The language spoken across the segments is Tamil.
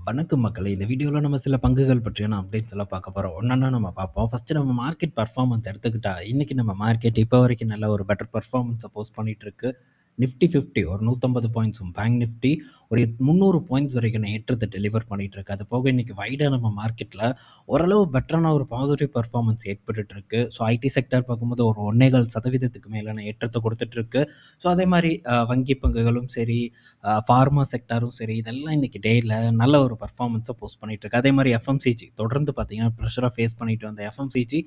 வணக்கம் மக்களே! இந்த வீடியோல நம்ம சில பங்குகள் பற்றியான அப்டேட்ஸ் எல்லாம் பார்க்க போறோம். ஒண்ணொண்ணா நம்ம பார்ப்போம். ஃபர்ஸ்ட்டு நம்ம மார்க்கெட் பெர்ஃபார்மன்ஸ் எடுத்துக்கிட்டா, இன்னைக்கு நம்ம மார்க்கெட் இப்போ வரைக்கும் நல்ல ஒரு பெட்டர் பெர்ஃபார்மன்ஸ போஸ்ட் பண்ணிட்டு இருக்கு. நிஃப்டி 50 ஒரு 150 பாயிண்ட்ஸும், பேங்க் நிஃப்டி ஒரு 300 பாயிண்ட்ஸ் வரைக்கான ஏற்றத்த டெலிவர் பண்ணிட்டு இருக்கு. அது போக இன்னைக்கு வைடா நம்ம மார்க்கெட்ல ஓரளவு பெட்டரான ஒரு பாசிட்டிவ் பெர்ஃபார்மன்ஸ் ஏற்பட்டுட்டு இருக்கு. ஸோ ஐடி செக்டார் பார்க்கும்போது ஒரு 1.25% மேலான ஏற்றத்த குடுத்துட்டு இருக்கு. ஸோ அதே மாரி வங்கி பங்குகளும் சரி, ஃபார்மா செக்டாரும் சரி, இதெல்லாம் இன்னைக்கு டேல நல்ல ஒரு பெர்ஃபார்மன்ஸை போஸ்ட் பண்ணிட்டு இருக்கு. அதே மாதிரி எஃப்எம்சிஜி தொடர்ந்து பார்த்தீங்கன்னா ப்ரெஷராக ஃபேஸ் பண்ணிட்டு வந்த எஃப்எம்சிஜி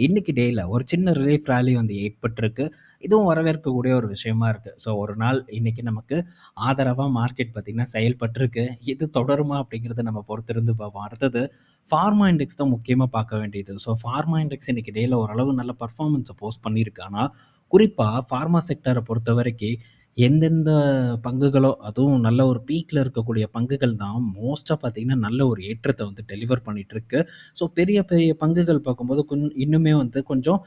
இன்னைக்கு டேல ஒரு சின்ன ரிலீஃப் ரேலி வந்து ஏற்பட்டிருக்கு. இதுவும் வரவேற்கக்கூடிய ஒரு விஷயமா இருக்கு. ஸோ ஒரு நாள் இன்னைக்கு நமக்கு ஆதரவாக மார்க்கெட் பார்த்தீங்கன்னா செயல்பட்டிருக்கு. இது தொடருமா அப்படிங்கிறத நம்ம பொறுத்திருந்து பார்ப்போம். அடுத்தது ஃபார்மா இண்டெக்ஸ் தான் முக்கியமாக பார்க்க வேண்டியது. ஸோ ஃபார்மா இண்டெக்ஸ் இன்னைக்கு டேல ஓரளவு நல்ல பர்ஃபார்மன்ஸை போஸ்ட் பண்ணியிருக்கு. ஆனால் குறிப்பாக ஃபார்மா செக்டரை பொறுத்த வரைக்கும் எந்தெந்த பங்குகளோ, அதுவும் நல்ல ஒரு பீக்ல இருக்கக்கூடிய பங்குகள் தான் மோஸ்ட்டா பார்த்தீங்கன்னா, நல்ல ஒரு ஏற்றத்த வந்து டெலிவர் பண்ணிட்டுருக்கு. ஸோ பெரிய பெரிய பங்குகள் பார்க்கும்போது இன்னுமே வந்து கொஞ்சம்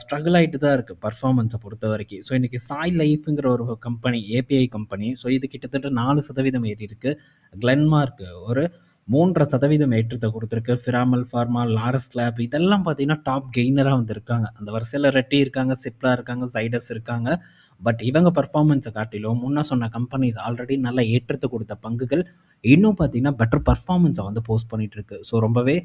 ஸ்ட்ரகிள் ஆயிட்டு தான் இருக்கு பெர்ஃபார்மன்ஸ பொறுத்தவரைக்கும். ஸோ இன்னைக்கு சாய் லைஃப்ங்கிற ஒரு கம்பெனி, ஏபிஐ கம்பெனி. ஸோ இது கிட்டத்தட்ட 4% ஏறியிருக்கு. கிளென்மார்க் ஒரு 3.5% ஏற்றத்த குடுத்திருக்கு. பிராமல் ஃபார்மா, லாரஸ் லேப் இதெல்லாம் பார்த்தீங்கன்னா, டாப் கெய்னரா வந்து இருக்காங்க. அந்த வரிசையில ரெட்டி இருக்காங்க, சிப்லா இருக்காங்க, சைடஸ் இருக்காங்க. பட் இவங்க பெர்ஃபார்மன்ஸை காட்டிலும் முன்ன சொன்ன கம்பெனிஸ் ஆல்ரெடி நல்ல ஏற்றத்தை கொடுத்த பங்குகள் இன்னும் பார்த்தீங்கன்னா பெட்டர் பர்ஃபார்மன்ஸை வந்து போஸ்ட் பண்ணிட்டு இருக்கு. ஸோ ரொம்பவே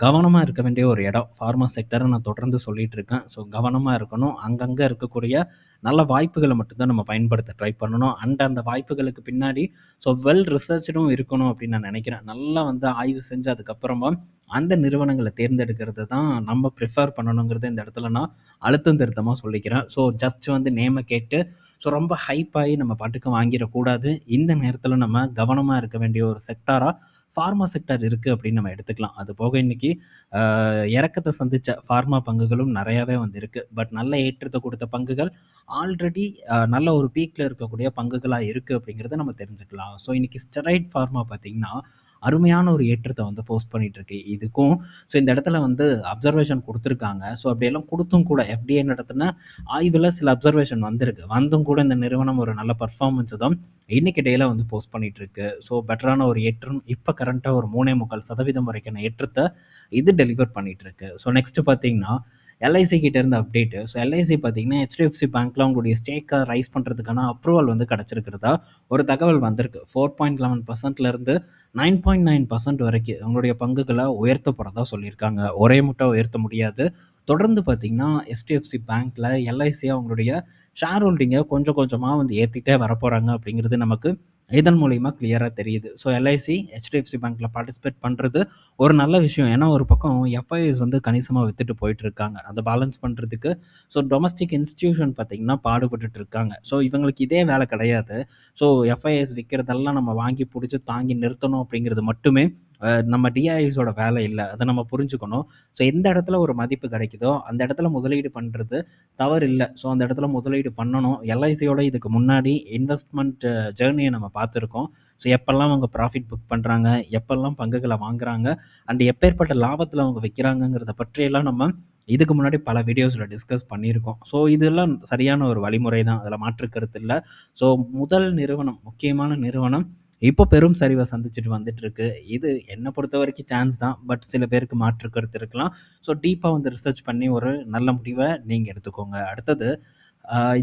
கவனமாக இருக்க வேண்டிய ஒரு இடம் ஃபார்மா செக்டரை நான் தொடர்ந்து சொல்லிட்டு இருக்கேன். ஸோ கவனமாக இருக்கணும். அங்கங்கே இருக்கக்கூடிய நல்ல வாய்ப்புகளை மட்டும்தான் நம்ம பயன்படுத்த ட்ரை பண்ணணும். அண்ட் அந்த வாய்ப்புகளுக்கு பின்னாடி ஸோ வெல் ரிசர்ச்சுடும் இருக்கணும் அப்படின்னு நான் நினைக்கிறேன். நல்லா வந்து ஆய்வு செஞ்சு அதுக்கப்புறமா அந்த நிறுவனங்களை தேர்ந்தெடுக்கிறது தான் நம்ம ப்ரிஃபர் பண்ணணுங்கிறத இந்த இடத்துல நான் அழுத்தம் திருத்தமாக சொல்லிக்கிறேன். ஸோ ஜஸ்ட் வந்து நேமை கேட்டு ஸோ ரொம்ப ஹைப் ஆகி நம்ம பாட்டுக்கு வாங்கிடக்கூடாது. இந்த நேரத்தில் நம்ம கவனமாக இருக்க வேண்டிய ஒரு செக்டாராக ஃபார்மா செக்டார் இருக்குது அப்படின்னு நம்ம எடுத்துக்கலாம். அது போக இன்னைக்கு இறக்கத்தை சந்தித்த ஃபார்மா பங்குகளும் நிறையாவே வந்து இருக்குது. பட் நல்ல ஏற்றத்தை கொடுத்த பங்குகள் ஆல்ரெடி நல்ல ஒரு பீக்கில் இருக்கக்கூடிய பங்குகளாக இருக்குது அப்படிங்கிறத நம்ம தெரிஞ்சுக்கலாம். ஸோ இன்னைக்கு ஸ்டெராய்ட் ஃபார்மா பார்த்திங்கன்னா அருமையான ஒரு ஏற்றத்தை வந்து போஸ்ட் பண்ணிட்டு இருக்கு. இதுக்கும் ஸோ இந்த இடத்துல வந்து அப்சர்வேஷன் கொடுத்துருக்காங்க. ஸோ அப்படியெல்லாம் கொடுத்தும் கூட எஃப்டிஏ நடத்தின ஆய்வில் சில அப்சர்வேஷன் வந்திருக்கு. வந்தும் கூட இந்த நிறுவனம் ஒரு நல்ல பர்ஃபார்மன்ஸ் தான் இன்னைக்கு டேல வந்து போஸ்ட் பண்ணிட்டு இருக்கு. ஸோ பெட்டரான ஒரு ஏற்றம் இப்போ கரண்ட்டாக ஒரு 3.25% வரைக்கான ஏற்றத்தை இது டெலிவர் பண்ணிட்டு இருக்கு. ஸோ நெக்ஸ்ட் பார்த்தீங்கன்னா எல்ஐசி கிட்ட இருந்த அப்டேட்டு. ஸோ எல்ஐசி பார்த்தீங்கன்னா ஹெச்டிஎஃப்சி பேங்க்ல அவங்களுடைய ஸ்டேக்கை ரைஸ் பண்ணுறதுக்கான அப்ரூவல் வந்து கிடச்சிருக்கிறதா ஒரு தகவல் வந்திருக்கு. 4.11%லேருந்து 9.9% வரைக்கும் அவங்களுடைய பங்குகளை உயர்த்த போகிறதா சொல்லியிருக்காங்க. ஒரே முட்டை உயர்த்த முடியாது. தொடர்ந்து பார்த்தீங்கன்னா எஸ்டிஎஃப்சி பேங்க்கில் எல்ஐசி அவங்களுடைய ஷேர் ஹோல்டிங்கை கொஞ்சம் கொஞ்சமாக வந்து ஏற்றிட்டே வரப்போகிறாங்க அப்படிங்கிறது நமக்கு இதன் மூலிமா கிளியராக தெரியுது. ஸோ எல்ஐசி ஹெச்டிஎஃப்சி பேங்க்கில் பார்ட்டிசிபேட் பண்ணுறது ஒரு நல்ல விஷயம். ஏன்னா ஒரு பக்கம் எஃப்ஐஎஸ் வந்து கணிசமாக வித்துட்டு போயிட்டு இருக்காங்க. அதை பேலன்ஸ் பண்ணுறதுக்கு ஸோ டொமஸ்டிக் இன்ஸ்டிடியூஷன் பார்த்திங்கன்னா பாடுபட்டுட்டு இருக்காங்க. ஸோ இவங்களுக்கு இதே வேலை கிடையாது. ஸோ எஃப்ஐஎஸ் விற்கிறதெல்லாம் நம்ம வாங்கி பிடிச்சி தாங்கி நிறுத்தணும் அப்படிங்கிறது மட்டுமே நம்ம டிஐஎஸோட வேலை இல்லை. அதை நம்ம புரிஞ்சுக்கணும். ஸோ எந்த இடத்துல ஒரு மதிப்பு கிடைக்குதோ அந்த இடத்துல முதலீடு பண்ணுறது தவறு இல்லை. ஸோ அந்த இடத்துல முதலீடு பண்ணணும். எல்ஐசியோட இதுக்கு முன்னாடி இன்வெஸ்ட்மெண்ட் ஜேர்னியை நம்ம பார்த்துருக்கோம். ஸோ எப்பெல்லாம் அவங்க ப்ராஃபிட் புக் பண்ணுறாங்க, எப்பெல்லாம் பங்குகளை வாங்குறாங்க, அண்ட் எப்பேற்பட்ட லாபத்தில் அவங்க விற்கிறாங்கங்கிறத பற்றியெல்லாம் நம்ம இதுக்கு முன்னாடி பல வீடியோஸில் டிஸ்கஸ் பண்ணியிருக்கோம். ஸோ இதெல்லாம் சரியான ஒரு வழிமுறை தான், அதில் மாற்று கருத்து இல்லை. ஸோ முதல் நிறுவனம், முக்கியமான நிறுவனம் இப்போ பெரும் சரிவை சந்திச்சுட்டு வந்துட்டு இருக்கு. இது என்னை பொறுத்த வரைக்கும் சான்ஸ் தான். பட் சில பேருக்கு மாற்று கருத்து இருக்கலாம். ஸோ டீப்பாக வந்து ரிசர்ச் பண்ணி ஒரு நல்ல முடிவை நீங்கள் எடுத்துக்கோங்க. அடுத்தது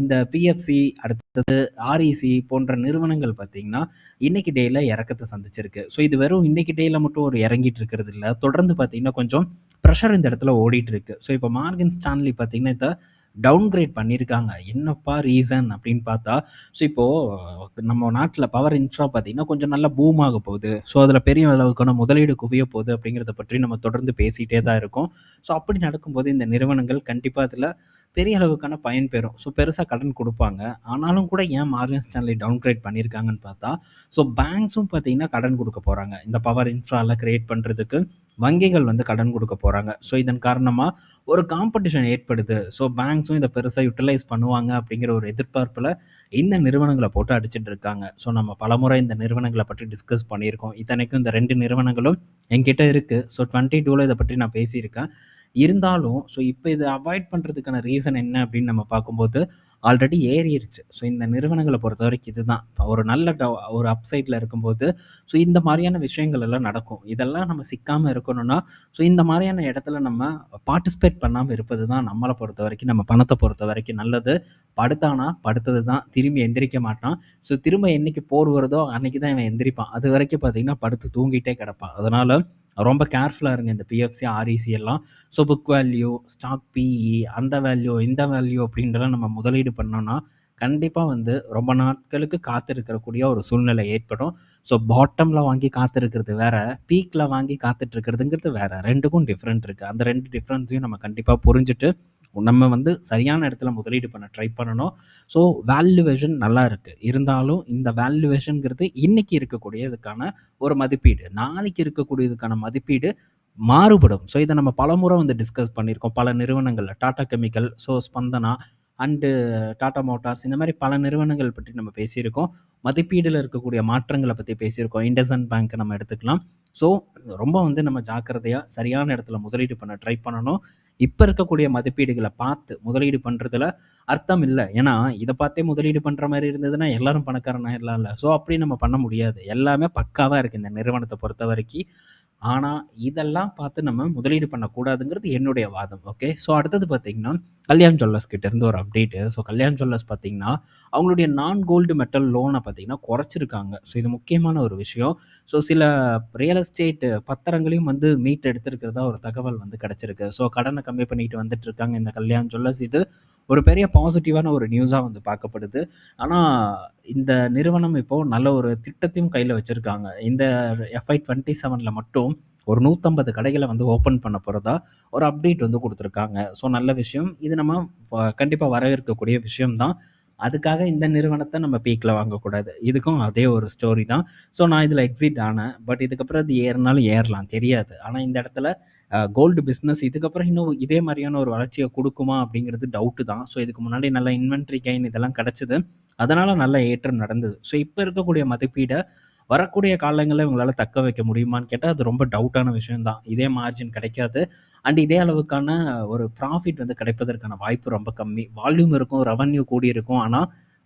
இந்த பிஎஃப்சி, அடுத்தது ஆர்இசி போன்ற நிறுவனங்கள் பார்த்தீங்கன்னா இன்னைக்கு டேல இறக்கத்தை சந்திச்சிருக்கு. ஸோ இது வெறும் இன்னைக்கு டேல மட்டும் ஒரு இறங்கிட்டு இருக்கிறது இல்லை. தொடர்ந்து பார்த்தீங்கன்னா கொஞ்சம் ப்ரெஷர் இந்த இடத்துல ஓடிட்டு இருக்கு. ஸோ இப்போ மார்கன் ஸ்டான்லி பார்த்தீங்கன்னா இதை டவுன்கிரேட் பண்ணியிருக்காங்க. என்னப்பா ரீசன் அப்படின்னு பார்த்தா, ஸோ இப்போது நம்ம நாட்டில் பவர் இன்ஃப்ரா பார்த்தீங்கன்னா கொஞ்சம் நல்லா பூம் ஆக போகுது. ஸோ அதில் பெரிய அளவுக்கான முதலீடு குவிய போகுது அப்படிங்கிறத பற்றி நம்ம தொடர்ந்து பேசிகிட்டே தான் இருக்கோம். ஸோ அப்படி நடக்கும்போது இந்த நிறுவனங்கள் கண்டிப்பாக அதில் பெரிய அளவுக்கான பயன் பெறும். ஸோ பெருசாக கடன் கொடுப்பாங்க. ஆனாலும் கூட ஏன் மார்கன் ஸ்டான்லி டவுன்கிரேட் பண்ணியிருக்காங்கன்னு பார்த்தா, ஸோ பேங்க்ஸும் பார்த்தீங்கன்னா கடன் கொடுக்க போகிறாங்க. இந்த பவர் இன்ஃப்ராலாம் கிரியேட் பண்ணுறதுக்கு வங்கிகள் வந்து கடன் கொடுக்க போகிறாங்க. ஸோ இதன் காரணமாக ஒரு காம்படிஷன் ஏற்படுது. ஸோ பேங்க்ஸும் இதை பெருசாக யூட்டிலைஸ் பண்ணுவாங்க அப்படிங்கிற ஒரு எதிர்பார்ப்பில் இந்த நிறுவனங்களை போட்டு அடிச்சிட்டு இருக்காங்க. ஸோ நம்ம பலமுறை இந்த நிறுவனங்களை பற்றி டிஸ்கஸ் பண்ணியிருக்கோம். இத்தனைக்கும் இந்த 2 நிறுவனங்களும் என்கிட்ட இருக்குது. ஸோ 22ல் இதை பற்றி நான் பேசியிருக்கேன். இருந்தாலும் ஸோ இப்போ இதை அவாய்ட் பண்ணுறதுக்கான ரீசன் ரீசன் என்ன அப்படின்னு நம்ம பார்க்கும்போது ஆல்ரெடி ஏறிருச்சு. ஸோ இந்த நிறுவனங்கள பொறுத்தவரைக்கும் இதுதான். ஒரு நல்ல ஒரு அப்சைட்ல இருக்கும்போது, ஸோ இந்த மாரியான விஷயங்கள் எல்லாம் நடக்கும். இதெல்லாம் நம்ம சிக்காம இருக்கணும்னா, ஸோ இந்த மாரியான இடத்துல நம்ம பார்ட்டிசிபேட் பண்ணாம இருப்பது தான் நம்மள பொறுத்தவரைக்கும், நம்ம பணத்த பொறுத்தவரைக்கும் நல்லது. படுத்தானா படுத்தது தான். திரும்பி எந்திரிக்க மாட்டான். ஸோ திரும்ப என்னைக்கு போர் வருதோ அன்னைக்கு தான் இவன் எந்திரிப்பான். அதுவரைக்கும் பார்த்தீங்கன்னா, படுத்து தூங்கிட்டே கிடப்பான். அதனால ரொம்ப கேர்ஃபுல்லா இருங்க இந்த பிஎஃப்சி, ஆர்இசி எல்லாம். So book value, stock PE, அந்த வேல்யூ, இந்த வேல்யூ அப்படின்ட்டுலாம் நம்ம முதலீடு பண்ணோம்னா, கண்டிப்பா வந்து ரொம்ப நாட்களுக்கு காத்திருக்கக்கூடிய ஒரு சூழ்நிலை ஏற்படும். ஸோ பாட்டம்ல வாங்கி காத்திருக்கிறது வேற, பீக்ல வாங்கி காத்துட்டு இருக்கிறதுங்கிறது வேற. 2க்கும் டிஃபரெண்ட் இருக்கு. அந்த 2 டிஃபரன்ஸையும் நம்ம கண்டிப்பா புரிஞ்சுட்டு, நம்ம வந்து சரியான இடத்துல முதலீடு பண்ண ட்ரை பண்ணணும். ஸோ வேல்யூவேஷன் நல்லா இருக்கு. இருந்தாலும் இந்த வேல்யூவேஷன்ங்கிறது இன்னைக்கு இருக்கக்கூடியதுக்கான ஒரு மதிப்பீடு. நாளைக்கு இருக்கக்கூடியதுக்கான மதிப்பீடு மாறுபடும். ஸோ இத நம்ம பலமுறை வந்து டிஸ்கஸ் பண்ணியிருக்கோம். பல நிறுவனங்கள்ல Tata chemical, so Spandana and Tata Motors, இந்த மாரி பல நிறுவனங்கள் பற்றி நம்ம பேசியிருக்கோம். மதிப்பீடுல இருக்கக்கூடிய மாற்றங்கள பத்தி பேசியிருக்கோம். இண்டஸ்இண்ட் பேங்க்க நம்ம எடுத்துக்கலாம். ஸோ ரொம்ப வந்து நம்ம ஜாக்கிரதையா சரியான இடத்துல முதலீடு பண்ண ட்ரை பண்ணணும். இப்ப இருக்கக்கூடிய மதிப்பீடுகள பார்த்து முதலீடு பண்றதுல அர்த்தம் இல்ல. ஏன்னா, இத பார்த்தே முதலீடு பண்ற மாரி இருந்ததுன்னா, எல்லாரும் பணக்காரன் ஆயிரலாம்ல. ஸோ அப்படி நம்ம பண்ண முடியாது. எல்லாமே பக்காவா இருக்கு இந்த நிறுவனத்த பொறுத்தவரைக்கி. ஆனா, இதெல்லாம் பார்த்து நம்ம முதலீடு பண்ணக்கூடாதுங்கிறது என்னுடைய வாதம். ஓகே. ஸோ அடுத்தது பார்த்தீங்கன்னா, கல்யாண் ஜுவல்லர்ஸ் கிட்ட இருந்து ஒரு அப்டேட்டு. ஸோ கல்யாண் ஜுவல்லர்ஸ் பார்த்தீங்கன்னா, அவங்களுடைய நான் கோல்டு மெட்டல் லோன பார்த்தீங்கன்னா குறைச்சிருக்காங்க. ஸோ இது முக்கியமான ஒரு விஷயம். ஸோ சில ரியல் எஸ்டேட் பத்திரங்களையும் வந்து மீட்டு எடுத்திருக்கிறதா ஒரு தகவல் வந்து கிடைச்சிருக்கு. ஸோ கடன கம்மி பண்ணிட்டு வந்துட்டு இருக்காங்க இந்த கல்யாண் ஜுவல்லர்ஸ். இது ஒரு பெரிய பாசிட்டிவான ஒரு நியூஸா வந்து பார்க்கப்படுது. ஆனா, இந்த நிறுவனம் இப்போ நல்ல ஒரு திட்டத்தையும் கையில வச்சிருக்காங்க. இந்த FY 27ல மட்டும் ஒரு 150 கடைகள வந்து ஓப்பன் பண்ண போறதா ஒரு அப்டேட் வந்து குடுத்துருக்காங்க. ஸோ நல்ல விஷயம். இது நம்ம கண்டிப்பா வரவேற்கக்கூடிய விஷயம் தான். அதுக்காக இந்த நிறுவனத்த நம்ம பீக்ல வாங்கக்கூடாது. இதுக்கும் அதே ஒரு ஸ்டோரி தான். ஸோ நான் இதில எக்ஸிட் ஆனேன். பட் இதுக்கப்புறம் அது ஏறுனாலும் ஏறலாம் தெரியாது. ஆனா இந்த இடத்துல கோல்டு பிசினஸ் இதுக்கப்புறம் இன்னும் இதே மாரியான ஒரு வளர்ச்சிய குடுக்குமா அப்படிங்கிறது டவுட்டு தான். ஸோ இதுக்கு முன்னாடி நல்ல இன்வென்டரி கெயின் இதெல்லாம் கிடைச்சது. அதனால நல்ல ஏற்றம் நடந்தது. ஸோ இப்ப இருக்கக்கூடிய மதிப்பீட வரக்கூடிய காலங்கள்ல இவங்களால தக்க வைக்க முடியுமான்னு கேட்டா, அது ரொம்ப டவுட்டான விஷயம் தான். இதே மார்ஜின் கிடைக்காது. அண்ட் இதே அளவுக்கான ஒரு ப்ராஃபிட் வந்து கிடைப்பதற்கான வாய்ப்பு ரொம்ப கம்மி. வால்யூம் இருக்கும், ரெவென்யூ கூடியிருக்கும். ஆனா,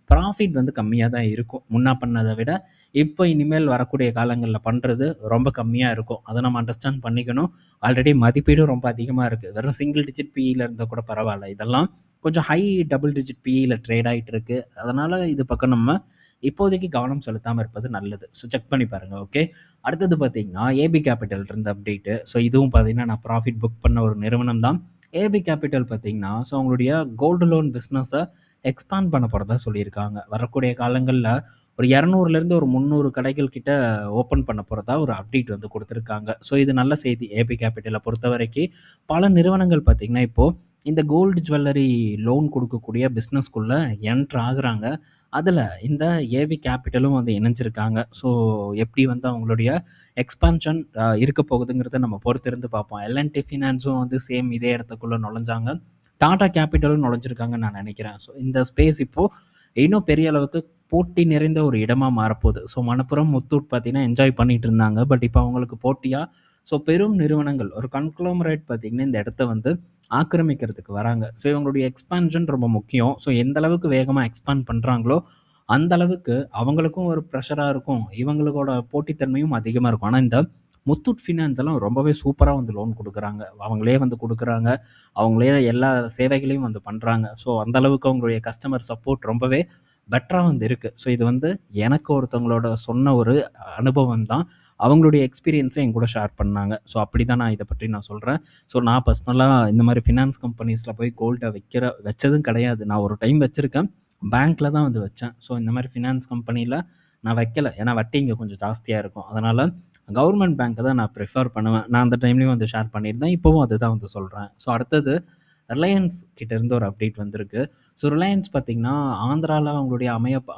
ப்ராஃபிட் வந்து கம்மியா தான் இருக்கும். முன்ன பண்ணத விட, இப்ப இனிமேல் வரக்கூடிய காலங்கள்ல பண்றது ரொம்ப கம்மியா இருக்கும். அத நம்ம அண்டர்ஸ்டாண்ட் பண்ணிக்கணும். ஆல்ரெடி மதிப்பீடும் ரொம்ப அதிகமா இருக்கு. வெறும் சிங்கிள் டிஜிட் பிஇல இருந்தா கூட பரவால்ல. இதெல்லாம் கொஞ்சம் ஹை டபுள் டிஜிட் பிஇல ட்ரேட் ஆயிட்டு இருக்கு. அதனால இது பக்கம் நம்ம இப்போதைக்கு கவனம் செலுத்தாம இருப்பது நல்லது. ஸோ செக் பண்ணி பாருங்க. ஓகே. அடுத்தது பார்த்தீங்கன்னா, ஏபி கேப்பிட்டல் இருந்த அப்டேட்டு. ஸோ இதுவும் பார்த்தீங்கன்னா, நான் ப்ராஃபிட் புக் பண்ண ஒரு நிறுவனம் தான். ஏபி கேப்பிட்டல் பார்த்தீங்கன்னா, ஸோ அவங்களுடைய கோல்டு லோன் பிசினஸ எக்ஸ்பாண்ட் பண்ண போறதா சொல்லியிருக்காங்க. வரக்கூடிய காலங்கள்ல ஒரு 200லேருந்து ஒரு 300 கடைகள் கிட்ட ஓப்பன் பண்ண போறதா ஒரு அப்டேட் வந்து குடுத்துருக்காங்க. ஸோ இது நல்ல செய்தி. ஏபி கேப்பிட்டல பொறுத்தவரைக்கி, பல நிறுவனங்கள் பார்த்தீங்கன்னா, இப்போ இந்த கோல்டு ஜுவல்லரி லோன் குடுக்கக்கூடிய பிசினஸ்க்குள்ள என்டர் ஆகுறாங்க. அதுல இந்த ஏபி கேப்பிட்டலும் வந்து இணைஞ்சிருக்காங்க. ஸோ எப்படி வந்து அவங்களுடைய எக்ஸ்பான்ஷன் இருக்க போகுதுங்கிறத நம்ம பொறுத்திருந்து பார்ப்போம். எல்&டி ஃபினான்ஸும் வந்து சேம் இதே இடத்துக்குள்ள நுழைஞ்சாங்க. டாடா கேப்பிட்டலும் நுழைஞ்சிருக்காங்கன்னு நான் நினைக்கிறேன். ஸோ இந்த ஸ்பேஸ் இப்போ இன்னும் பெரிய அளவுக்கு போட்டி நிறைந்த ஒரு இடமா மாறப்போகுது. ஸோ மணப்புரம், முத்தூட் பார்த்தீங்கன்னா என்ஜாய் பண்ணிட்டு இருந்தாங்க. பட் இப்போ அவங்களுக்கு போட்டியா ஸோ பெரும் நிறுவனங்கள் ஒரு கன்க்ளோமரேட் பார்த்தீங்கன்னா இந்த இடத்த வந்து ஆக்கிரமிக்கிறதுக்கு வராங்க. ஸோ இவங்களுடைய எக்ஸ்பான்ஷன் ரொம்ப முக்கியம். ஸோ எந்த அளவுக்கு வேகமா எக்ஸ்பாண்ட் பண்றாங்களோ, அந்த அளவுக்கு அவங்களுக்கும் ஒரு ப்ரெஷரா இருக்கும். இவங்களோட போட்டித்தன்மையும் அதிகமா இருக்கும். ஆனா இந்த முத்தூட் ஃபினான்ஸ் எல்லாம் ரொம்பவே சூப்பரா வந்து லோன் குடுக்குறாங்க. அவங்களே வந்து குடுக்குறாங்க. அவங்களே எல்லா சேவைகளையும் வந்து பண்றாங்க. ஸோ அந்த அளவுக்கு அவங்களுடைய கஸ்டமர் சப்போர்ட் ரொம்பவே பெட்டரா வந்து இருக்கு. ஸோ இது வந்து எனக்கு ஒருத்தவங்களோட சொன்ன ஒரு அனுபவம் தான். அவங்களுடைய எக்ஸ்பீரியன்ஸ என்கூட ஷேர் பண்ணாங்க. ஸோ அப்படிதான் நான் இத பற்றி நான் சொல்றேன். ஸோ நான் பர்சனலா இந்த மாரி ஃபினான்ஸ் கம்பெனிஸ்ல போய் கோல்ட வச்சதும் கிடையாது. நான் ஒரு டைம் வச்சிருக்கேன். பேங்க்ல தான் வந்து வச்சேன். ஸோ இந்த மாரி ஃபினான்ஸ் கம்பெனில நான் வைக்கல. ஏன்னா வட்டி இங்க கொஞ்சம் ஜாஸ்தியா இருக்கும். அதனால கவர்மெண்ட் பேங்க்க தான் நான் ப்ரிஃபர் பண்ணுவேன். நான் அந்த டைம்லயும் வந்து ஷேர் பண்ணியிருந்தேன். இப்பவும் அதுதான் வந்து சொல்றேன். ஸோ அடுத்தது ரிலையன்ஸ் கிட்ட இருந்து ஒரு அப்டேட் வந்திருக்கு. ஸோ ரிலையன்ஸ் பார்த்தீங்கன்னா, ஆந்திரால அவங்களுடைய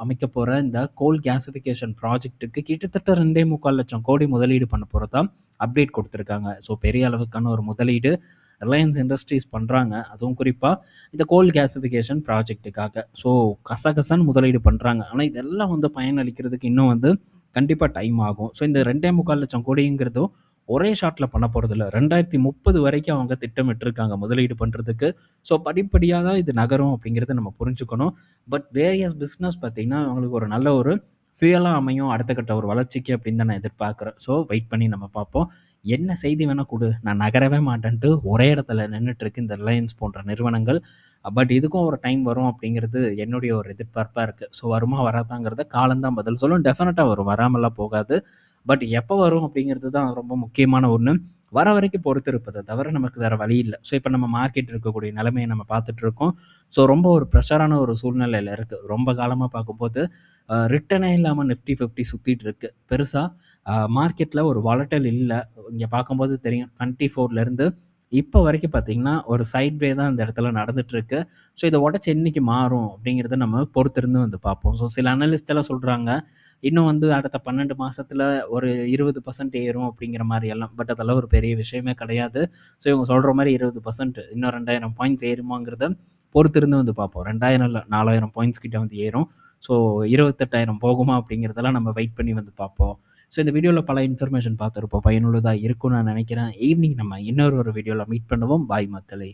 அமைக்க போற இந்த கோல் கேசிஃபிகேஷன் ப்ராஜெக்ட்டுக்கு கிட்டத்தட்ட 2,25,00,000 கோடி முதலீடு பண்ண போறதா அப்டேட் குடுத்துருக்காங்க. ஸோ பெரிய அளவுக்கான ஒரு முதலீடு ரிலையன்ஸ் இண்டஸ்ட்ரீஸ் பண்றாங்க. அதுவும் குறிப்பா இந்த கோல் கேசிஃபிகேஷன் ப்ராஜெக்ட்டுக்காக. ஸோ கசகசன்னு முதலீடு பண்றாங்க. ஆனா இதெல்லாம் வந்து பயனளிக்கிறதுக்கு இன்னும் வந்து கண்டிப்பா டைம் ஆகும். ஸோ இந்த 2,25,00,000 கோடிங்கிறதும் ஒரே ஷாட்ல பண்ண போறதில்ல. 2030 வரைக்கும் அவங்க திட்டமிட்டிருக்காங்க முதலீடு பண்றதுக்கு. ஸோ படிப்படியா தான் இது நகரும் அப்படிங்கிறத நம்ம புரிஞ்சுக்கணும். பட் வேரியஸ் பிசினஸ் பார்த்தீங்கன்னா, அவங்களுக்கு ஒரு நல்ல ஒரு ஃபியூயலா அமையும் அடுத்த கட்ட ஒரு வளர்ச்சிக்கு அப்படின்னு தான் நான் எதிர்பார்க்குறேன். ஸோ வெயிட் பண்ணி நம்ம பார்ப்போம். என்ன செய்தி வேணா குடு, நான் நகரவே மாட்டேன்ட்டு ஒரே இடத்துல நின்னுட்டு இருக்கு இந்த ரிலையன்ஸ் போன்ற நிறுவனங்கள். பட் இதுக்கும் ஒரு டைம் வரும் அப்படிங்கிறது என்னுடைய ஒரு எதிர்பார்ப்பா இருக்கு. ஸோ வருமா வராதாங்கிறத காலம் தான் பதில் சொல்லும். டெஃபினட்டா வரும். வராமலாம் போகாது. பட் எப்போ வரும் அப்படிங்கிறது தான் ரொம்ப முக்கியமான ஒண்ணு. வர வரைக்கும் பொறுத்திருப்பத தவிர நமக்கு வேற வழி இல்ல. ஸோ இப்ப நம்ம மார்க்கெட் இருக்கக்கூடிய நிலைமைய நம்ம பார்த்துட்டு இருக்கோம். ஸோ ரொம்ப ஒரு பிரஷரான ஒரு சூழ்நிலையில இருக்கு. ரொம்ப காலமா பார்க்கும்போது ரிட்டர்னே இல்லாம நிஃப்டி 50 சுத்திட்டு இருக்கு. பெருசா மார்க்கெட்ல ஒரு வாலடைல் இல்ல. இங்க பார்க்கும்போது தெரியும் 24லருந்து இப்ப வரைக்கும் பார்த்தீங்கன்னா, ஒரு சைட்வே தான் இந்த இடத்துல நடந்துட்டு இருக்கு. ஸோ இத உடைச்சு என்னைக்கு மாறும் அப்படிங்கிறத நம்ம பொறுத்திருந்து வந்து பார்ப்போம். ஸோ சில அனலிஸ்ட் எல்லாம் சொல்றாங்க, இன்னும் வந்து அடுத்த 12 மாசத்துல ஒரு 20% ஏறும் அப்படிங்கிற மாரி எல்லாம். பட் அதெல்லாம் ஒரு பெரிய விஷயமே கிடையாது. ஸோ இவங்க சொல்ற மாரி 20% இன்னும் 2000 பாயிண்ட்ஸ் ஏறுமாங்கிறத பொறுத்திருந்து வந்து பார்ப்போம். 2000 இல்ல 4000 பாயிண்ட்ஸ் கிட்ட வந்து ஏறும். ஸோ 28,000 போகுமா அப்படிங்கிறதெல்லாம் நம்ம வெயிட் பண்ணி வந்து பார்ப்போம். ஸோ இந்த வீடியோல பல இன்ஃபர்மேஷன் பார்த்திருப்போம். பயனுள்ளதா இருக்கும்னு நான் நினைக்கிறேன். ஈவினிங் நம்ம இன்னொரு வீடியோல மீட் பண்ணுவோம். பாய் மக்களே!